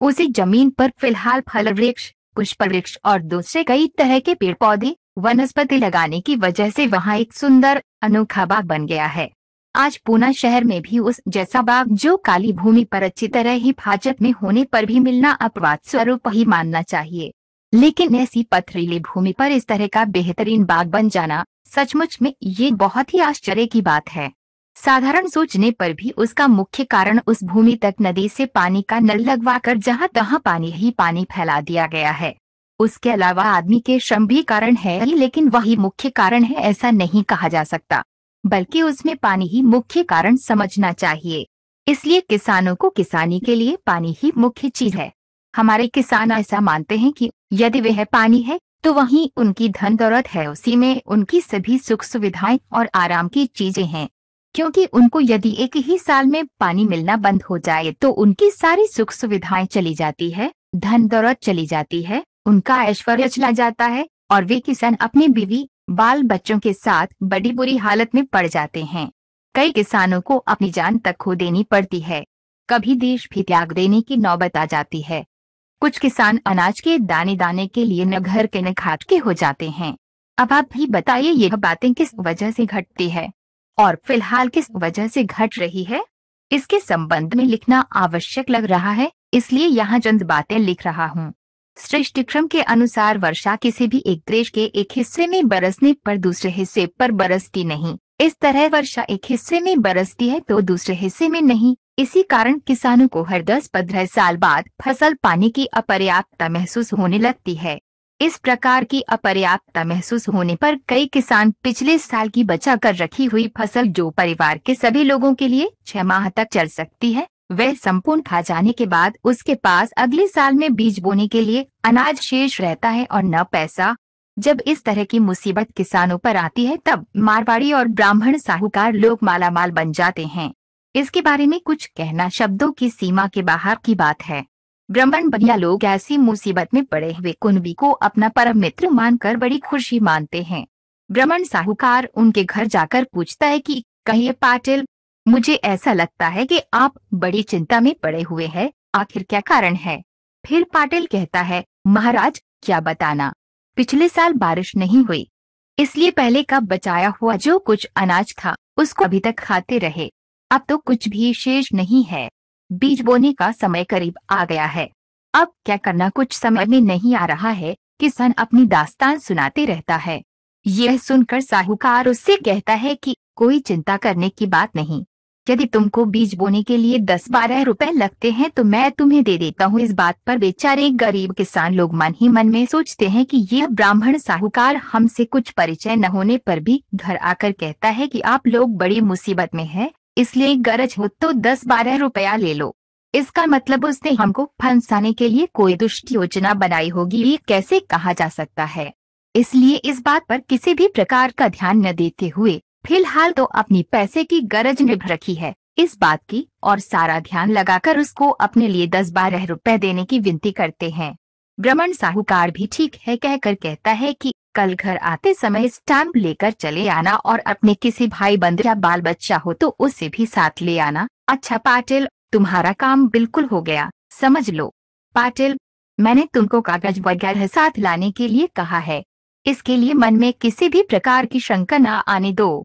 Speaker 2: उसी जमीन पर फिलहाल फल वृक्ष, पुष्प वृक्ष और दूसरे कई तरह के पेड़ पौधे वनस्पति लगाने की वजह से वहाँ एक सुंदर अनोखा बाग बन गया है। आज पूना शहर में भी उस जैसा बाग, जो काली भूमि पर अच्छी तरह ही हिफाजत में होने पर भी मिलना अपवाद स्वरूप ही मानना चाहिए। लेकिन ऐसी पथरीली भूमि पर इस तरह का बेहतरीन बाग बन जाना सचमुच में ये बहुत ही आश्चर्य की बात है। साधारण सोचने पर भी उसका मुख्य कारण उस भूमि तक नदी से पानी का नल लगवाकर जहाँ तहाँ पानी ही पानी फैला दिया गया है। उसके अलावा आदमी के श्रम भी कारण है ही, लेकिन वही मुख्य कारण है ऐसा नहीं कहा जा सकता, बल्कि उसमें पानी ही मुख्य कारण समझना चाहिए। इसलिए किसानों को किसानी के लिए पानी ही मुख्य चीज है। हमारे किसान ऐसा मानते हैं कि यदि वह पानी है तो वहीं उनकी धन दौलत है, उसी में उनकी सभी सुख सुविधाएं और आराम की चीजें हैं। क्योंकि उनको यदि एक ही साल में पानी मिलना बंद हो जाए तो उनकी सारी सुख सुविधाएं चली जाती है, धन दौलत चली जाती है, उनका ऐश्वर्य चला जाता है और वे किसान अपनी बीवी बाल बच्चों के साथ बड़ी बुरी हालत में पड़ जाते हैं। कई किसानों को अपनी जान तक खो देनी पड़ती है, कभी देश भी त्याग देने की नौबत आ जाती है। कुछ किसान अनाज के दाने दाने के लिए न घर के न घाट के हो जाते हैं। अब आप भी बताइए यह बातें किस वजह से घटती है और फिलहाल किस वजह से घट रही है। इसके संबंध में लिखना आवश्यक लग रहा है, इसलिए यहाँ चंद बातें लिख रहा हूँ। सृष्टि क्रम के अनुसार वर्षा किसी भी एक देश के एक हिस्से में बरसने पर दूसरे हिस्से पर बरसती नहीं। इस तरह वर्षा एक हिस्से में बरसती है तो दूसरे हिस्से में नहीं। इसी कारण किसानों को हर 10-15 साल बाद फसल पानी की अपर्याप्तता महसूस होने लगती है। इस प्रकार की अपर्याप्तता महसूस होने पर कई किसान पिछले साल की बचा कर रखी हुई फसल, जो परिवार के सभी लोगों के लिए 6 माह तक चल सकती है, वह संपूर्ण खा जाने के बाद उसके पास अगले साल में बीज बोने के लिए अनाज शेष रहता है और न पैसा। जब इस तरह की मुसीबत किसानों पर आती है तब मारवाड़ी और ब्राह्मण साहूकार लोग मालामाल बन जाते हैं। इसके बारे में कुछ कहना शब्दों की सीमा के बाहर की बात है। ब्राह्मण बनिया लोग ऐसी मुसीबत में पड़े हुए कुनबी को अपना परम मित्र मानकर बड़ी खुशी मानते हैं। ब्राह्मण साहूकार उनके घर जाकर पूछता है कि कहिए पाटिल, मुझे ऐसा लगता है कि आप बड़ी चिंता में पड़े हुए हैं, आखिर क्या कारण है। फिर पाटिल कहता है, महाराज क्या बताना, पिछले साल बारिश नहीं हुई, इसलिए पहले का बचाया हुआ जो कुछ अनाज था उसको अभी तक खाते रहे, अब तो कुछ भी शेष नहीं है। बीज बोने का समय करीब आ गया है, अब क्या करना कुछ समझ में नहीं आ रहा है। किसान अपनी दास्तान सुनाते रहता है। यह सुनकर साहूकार उससे कहता है कि कोई चिंता करने की बात नहीं, यदि तुमको बीज बोने के लिए 10-12 रुपए लगते हैं तो मैं तुम्हें दे देता हूँ। इस बात पर बेचारे गरीब किसान लोग मन ही मन में सोचते हैं कि यह ब्राह्मण साहूकार हमसे कुछ परिचय न होने पर भी घर आकर कहता है कि आप लोग बड़ी मुसीबत में हैं, इसलिए गरज हो तो 10-12 रुपया ले लो। इसका मतलब उसने हमको फंसाने के लिए कोई दुष्ट योजना बनाई होगी, ये कैसे कहा जा सकता है। इसलिए इस बात पर किसी भी प्रकार का ध्यान न देते हुए फिलहाल तो अपनी पैसे की गरज निभ रखी है इस बात की, और सारा ध्यान लगाकर उसको अपने लिए 10-12 रुपए देने की विनती करते हैं। ब्राह्मण साहूकार भी ठीक है कहकर कहता है कि कल घर आते समय स्टैम्प लेकर चले आना और अपने किसी भाई बंधु या बाल बच्चा हो तो उसे भी साथ ले आना। अच्छा पाटिल, तुम्हारा काम बिल्कुल हो गया, समझ लो। पाटिल, मैंने तुमको कागज वगैरह साथ लाने के लिए कहा है, इसके लिए मन में किसी भी प्रकार की शंका न आने दो।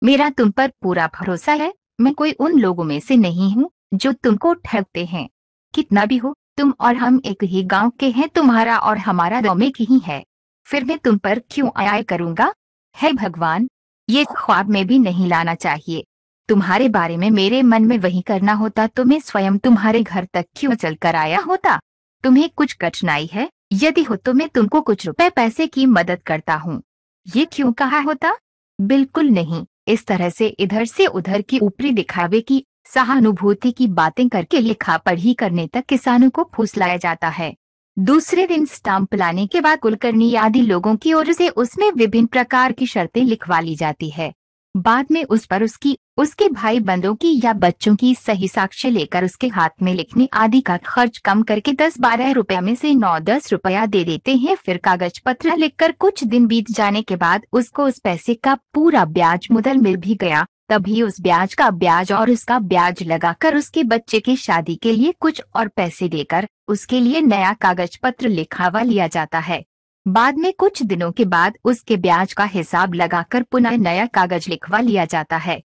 Speaker 2: मेरा तुम पर पूरा भरोसा है, मैं कोई उन लोगों में से नहीं हूँ जो तुमको ठगते हैं। कितना भी हो, तुम और हम एक ही गांव के हैं, तुम्हारा और हमारा दौम एक ही है, फिर मैं तुम पर क्यों आया करूँगा। है भगवान, ये ख्वाब में भी नहीं लाना चाहिए। तुम्हारे बारे में मेरे मन में वही करना होता तो मैं स्वयं तुम्हारे घर तक क्यों चल कर आया होता। तुम्हें कुछ कठिनाई है? यदि हो तो मैं तुमको कुछ रुपए पैसे की मदद करता हूँ। ये क्यों कहा होता? बिल्कुल नहीं। इस तरह से इधर से उधर की ऊपरी दिखावे की, सहानुभूति की बातें करके लिखा पढ़ी करने तक किसानों को फुसलाया जाता है। दूसरे दिन स्टाम्प लाने के बाद कुलकर्णी आदि लोगों की ओर से उसमें विभिन्न प्रकार की शर्तें लिखवा ली जाती है। बाद में उस पर उसके भाई बंधुओं की या बच्चों की सही साक्ष्य लेकर उसके हाथ में लिखने आदि का खर्च कम करके 10-12 रुपया में से 9-10 रुपया दे देते हैं। फिर कागज पत्र लिखकर कुछ दिन बीत जाने के बाद उसको उस पैसे का पूरा ब्याज मुदल मिल भी गया, तभी उस ब्याज का ब्याज और उसका ब्याज लगाकर उसके बच्चे की शादी के लिए कुछ और पैसे देकर उसके लिए नया कागज पत्र लिखावा लिया जाता है। बाद में कुछ दिनों के बाद उसके ब्याज का हिसाब लगाकर पुनः नया कागज लिखवा लिया जाता है।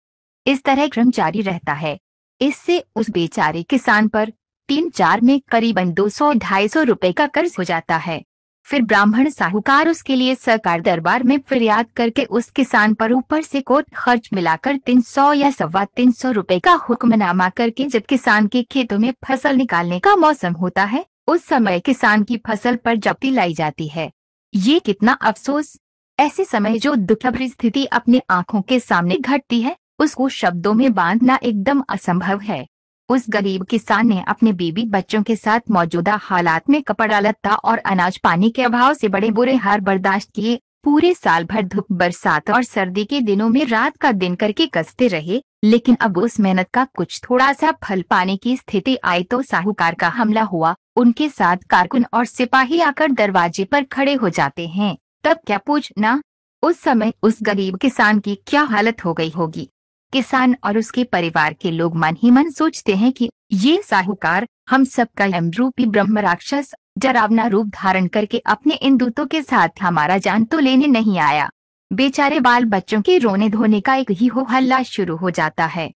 Speaker 2: इस तरह क्रम जारी रहता है। इससे उस बेचारे किसान पर 3-4 में करीबन 200-250 रुपए का कर्ज हो जाता है। फिर ब्राह्मण साहूकार उसके लिए सरकार दरबार में फरियाद करके उस किसान पर ऊपर से कोट खर्च मिलाकर 300 या 325 रुपए का हुक्मनामा करके जब किसान के खेतों में फसल निकालने का मौसम होता है उस समय किसान की फसल पर जब्ती लाई जाती है। ये कितना अफसोस! ऐसे समय जो दुखभरी स्थिति अपने आंखों के सामने घटती है उसको शब्दों में बांधना एकदम असंभव है। उस गरीब किसान ने अपने बीवी बच्चों के साथ मौजूदा हालात में कपड़ा लत्ता और अनाज पानी के अभाव से बड़े बुरे हाल बर्दाश्त किए। पूरे साल भर धूप बरसात और सर्दी के दिनों में रात का दिन करके कसते रहे, लेकिन अब उस मेहनत का कुछ थोड़ा सा फल पाने की स्थिति आई तो साहूकार का हमला हुआ। उनके साथ कारकुन और सिपाही आकर दरवाजे पर खड़े हो जाते हैं। तब क्या पूछना, उस समय उस गरीब किसान की क्या हालत हो गई होगी। किसान और उसके परिवार के लोग मन ही मन सोचते हैं कि ये साहूकार हम सबका यमरूपी ब्रह्म राक्षस डरावना रूप धारण करके अपने इन दूतों के साथ हमारा जान तो लेने नहीं आया। बेचारे बाल बच्चों के रोने धोने का एक ही हो हल्ला शुरू हो जाता है।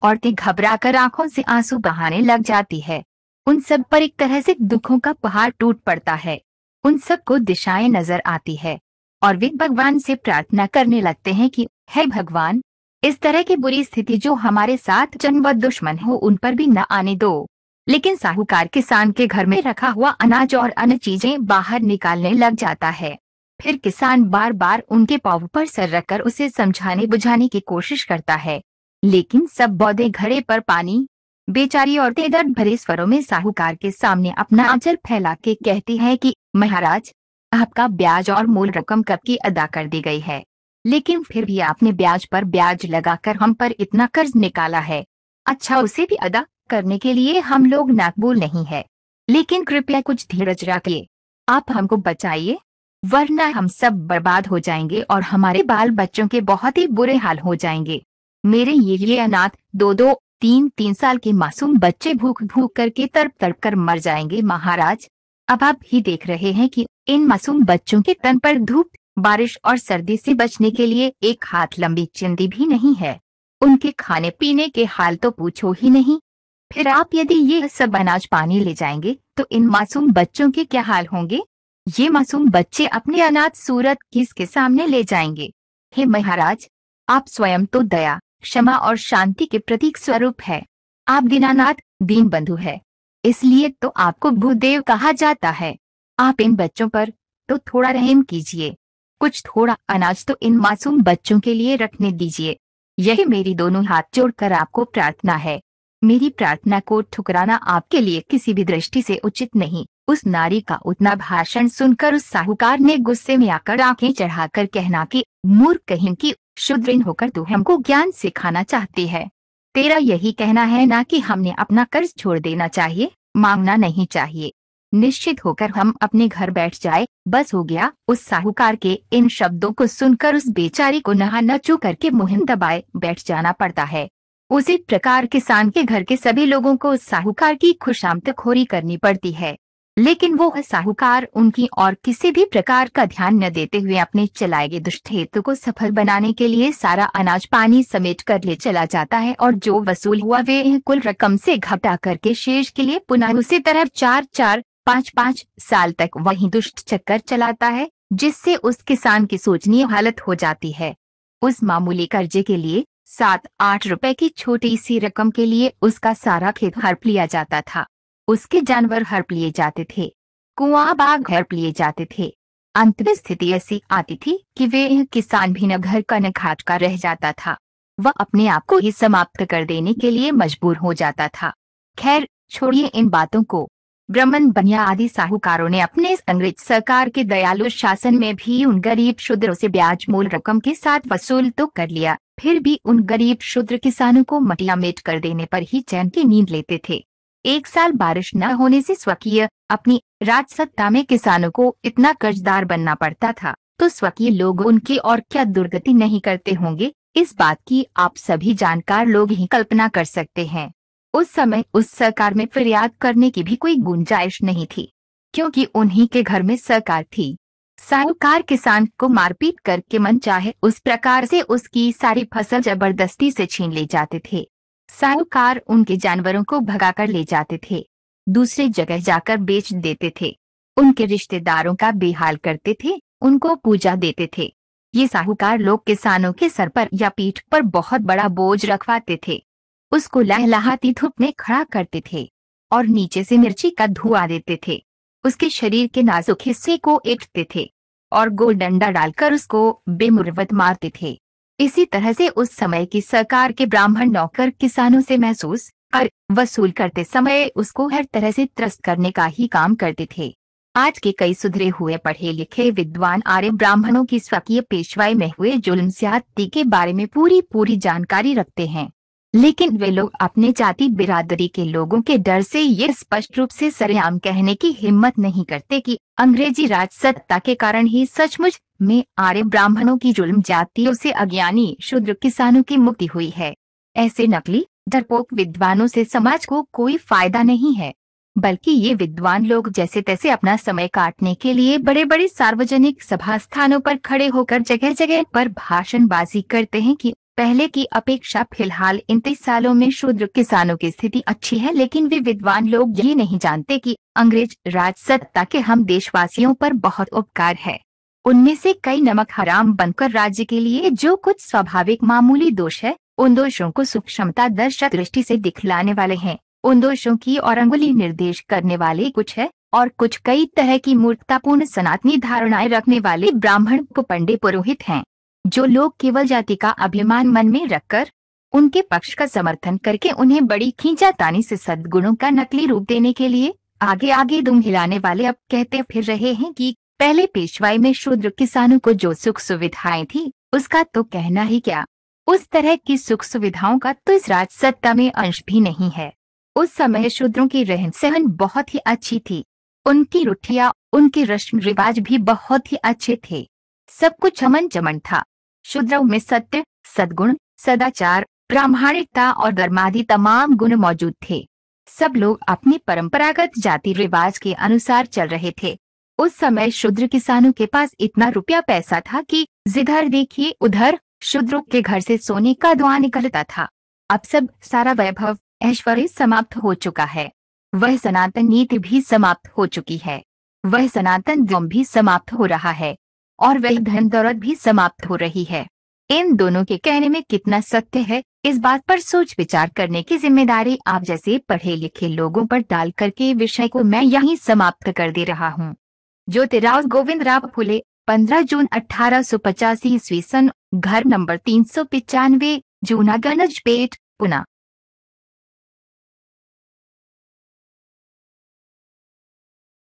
Speaker 2: औरतें घबराकर आंखों से आंसू बहाने लग जाती है। उन सब पर एक तरह से दुखों का पहाड़ टूट पड़ता है। उन सबको दिशाएं नजर आती है और वे भगवान से प्रार्थना करने लगते हैं कि हे भगवान, इस तरह की बुरी स्थिति जो हमारे साथ जन्मवत दुश्मन हो उन पर भी न आने दो। लेकिन साहूकार किसान के घर में रखा हुआ अनाज और अन्य चीजें बाहर निकालने लग जाता है। फिर किसान बार बार उनके पांव पर सर रखकर उसे समझाने बुझाने की कोशिश करता है, लेकिन सब बौद्धे घड़े पर पानी। बेचारी औरतें दर्द भरे स्वरों में साहूकार के सामने अपना आंचल फैला के कहती है कि महाराज, आपका ब्याज और मूल रकम कब की अदा कर दी गई है, लेकिन फिर भी आपने ब्याज पर ब्याज लगाकर हम पर इतना कर्ज निकाला है। अच्छा, उसे भी अदा करने के लिए हम लोग नाकबूल नहीं है, लेकिन कृपया कुछ धीरज रखिए। आप हमको बचाइए, वरना हम सब बर्बाद हो जाएंगे और हमारे बाल बच्चों के बहुत ही बुरे हाल हो जाएंगे। मेरे ये अनाथ 2-2, 3-3 साल के मासूम बच्चे भूख भूख करके तड़प तड़प कर मर जाएंगे। महाराज, अब आप ही देख रहे हैं कि इन मासूम बच्चों के तन पर धूप, बारिश और सर्दी से बचने के लिए एक हाथ लंबी चिंदी भी नहीं है। उनके खाने पीने के हाल तो पूछो ही नहीं। फिर आप यदि ये सब अनाज पानी ले जाएंगे तो इन मासूम बच्चों के क्या हाल होंगे। ये मासूम बच्चे अपने अनाथ सूरत किसके सामने ले जाएंगे। हे महाराज, आप स्वयं तो दया, क्षमा और शांति के प्रतीक स्वरूप है। आप दीनानाथ, दीन बंधु है, इसलिए तो आपको भूदेव कहा जाता है। आप इन बच्चों पर तो थोड़ा रहम कीजिए, कुछ थोड़ा अनाज तो इन मासूम बच्चों के लिए रखने दीजिए। यही मेरी दोनों हाथ जोड़कर आपको प्रार्थना है। मेरी प्रार्थना को ठुकराना आपके लिए किसी भी दृष्टि से उचित नहीं। उस नारी का उतना भाषण सुनकर उस साहूकार ने गुस्से में आकर आंखें चढ़ाकर कहना कि मूर्ख कहीं की, शुद्रीन होकर तू हमको ज्ञान सिखाना चाहती है। तेरा यही कहना है ना कि हमने अपना कर्ज छोड़ देना चाहिए, मांगना नहीं चाहिए, निश्चित होकर हम अपने घर बैठ जाए, बस हो गया। उस साहूकार के इन शब्दों को सुनकर उस बेचारी को नहा न चू करके मुहिम दबाए बैठ जाना पड़ता है। उसी प्रकार किसान के घर के सभी लोगों को उस साहूकार की खुशामदखोरी करनी पड़ती है, लेकिन वो साहूकार उनकी और किसी भी प्रकार का ध्यान न देते हुए अपने चलाए गए दुष्ट हेतु को सफल बनाने के लिए सारा अनाज पानी समेट कर ले चला जाता है और जो वसूल हुआ वे कुल रकम से घटा करके शेष के लिए पुनः उसी तरह 4-4, 5-5 साल तक वही दुष्ट चक्कर चलाता है, जिससे उस किसान की शोचनीय हालत हो जाती है। उस मामूली कर्जे के लिए 7-8 रुपए की छोटी सी रकम के लिए उसका सारा खेत हड़प लिया जाता था। उसके जानवर हड़प लिए जाते थे, कुआं बाग हड़प लिए जाते थे। अंत में स्थिति ऐसी आती थी कि वे किसान भी न घर का न घाट का रह जाता था। वह अपने आप को ही समाप्त कर देने के लिए मजबूर हो जाता था। खैर, छोड़िए इन बातों को। ब्राह्मण बनिया आदि साहूकारों ने अपने इस अंग्रेज सरकार के दयालु शासन में भी उन गरीब शूद्रों से ब्याज मूल रकम के साथ वसूल तो कर लिया, फिर भी उन गरीब शूद्र किसानों को मटिया मेट कर देने पर ही चैन की नींद लेते थे। एक साल बारिश न होने से स्वकीय अपनी राजसत्ता में किसानों को इतना कर्जदार बनना पड़ता था, तो स्वकीय लोग उनकी और क्या दुर्गति नहीं करते होंगे, इस बात की आप सभी जानकार लोग ही कल्पना कर सकते हैं। उस समय उस सरकार में फरियाद करने की भी कोई गुंजाइश नहीं थी, क्योंकि उन्हीं के घर में सरकार थी। साहूकार किसान को मारपीट करके मन चाहे उस प्रकार से उसकी सारी फसल जबरदस्ती से छीन ले जाते थे। साहूकार उनके जानवरों को भगाकर ले जाते थे, दूसरी जगह जाकर बेच देते थे, उनके रिश्तेदारों का बेहाल करते थे, उनको पूजा देते थे। ये साहूकार लोग किसानों के सर पर या पीठ पर बहुत बड़ा बोझ रखवाते थे, उसको लहलहाती धूप में खड़ा करते थे और नीचे से मिर्ची का धुआं देते थे। उसके शरीर के नाजुक हिस्से को ऐंठते थे और गोल डंडा डालकर उसको बेमुरवत मारते थे। इसी तरह से उस समय की सरकार के ब्राह्मण नौकर किसानों से महसूस कर वसूल करते समय उसको हर तरह से त्रस्त करने का ही काम करते थे। आज के कई सुधरे हुए पढ़े लिखे विद्वान आर्य ब्राह्मणों की स्वकीय पेशवाई में हुए जुल्म ज्यादती के बारे में पूरी जानकारी रखते हैं, लेकिन वे लोग अपने जाति बिरादरी के लोगों के डर से ये स्पष्ट रूप से सरेआम कहने की हिम्मत नहीं करते कि अंग्रेजी राज सत्ता के कारण ही सचमुच में आर्य ब्राह्मणों की जुल्म जातियों से अज्ञानी शूद्र किसानों की मुक्ति हुई है। ऐसे नकली डरपोक विद्वानों से समाज को कोई फायदा नहीं है, बल्कि ये विद्वान लोग जैसे तैसे अपना समय काटने के लिए बड़े बड़े सार्वजनिक सभा स्थानों पर खड़े होकर जगह जगह पर भाषणबाजी करते हैं कि पहले की अपेक्षा फिलहाल इन 30 सालों में शूद्र किसानों की स्थिति अच्छी है। लेकिन वे विद्वान लोग ये नहीं जानते कि अंग्रेज राज सत्ता के हम देशवासियों पर बहुत उपकार है। उनमें से कई नमक हराम बनकर राज्य के लिए जो कुछ स्वाभाविक मामूली दोष है, उन दोषों को सूक्ष्मता दर्शक दृष्टि से दिखलाने वाले हैं। उन दोषों की और अंगुली निर्देश करने वाले कुछ है और कुछ कई तरह की मूर्खतापूर्ण सनातनी धारणाएं रखने वाले ब्राह्मण पंडित पुरोहित हैं, जो लोग केवल जाति का अभिमान मन में रखकर उनके पक्ष का समर्थन करके उन्हें बड़ी खींचातानी से सद्गुणों का नकली रूप देने के लिए आगे आगे दुम हिलाने वाले अब कहते फिर रहे हैं कि पहले पेशवाई में शूद्र किसानों को जो सुख सुविधाएं थी उसका तो कहना ही क्या, उस तरह की सुख सुविधाओं का तो इस राज सत्ता में अंश भी नहीं है। उस समय शूद्रों की रहन सहन बहुत ही अच्छी थी, उनकी रुठिया उनके रस्म रिवाज भी बहुत ही अच्छे थे, सब कुछ अमन चमन था। शूद्रों में सत्य, सद्गुण, सदाचार, प्रामाणिकता और धर्मादि तमाम गुण मौजूद थे। सब लोग अपनी परंपरागत जाति रिवाज के अनुसार चल रहे थे। उस समय शूद्र किसानों के पास इतना रुपया पैसा था कि जिधर देखिए उधर शूद्रों के घर से सोने का धुआं निकलता था। अब सब सारा वैभव ऐश्वर्य समाप्त हो चुका है, वह सनातन नीति भी समाप्त हो चुकी है, वह सनातन धर्म भी समाप्त हो रहा है और वह धन दौलत भी समाप्त हो रही है। इन दोनों के कहने में कितना सत्य है, इस बात पर सोच विचार करने की जिम्मेदारी आप जैसे पढ़े लिखे लोगों पर डाल करके विषय को मैं यहीं समाप्त कर दे रहा हूँ। ज्योतिराव गोविंदराव फुले, 15 जून 1885 ईस्वी सन, घर नंबर 395, जूनागंज पेट, पुणे।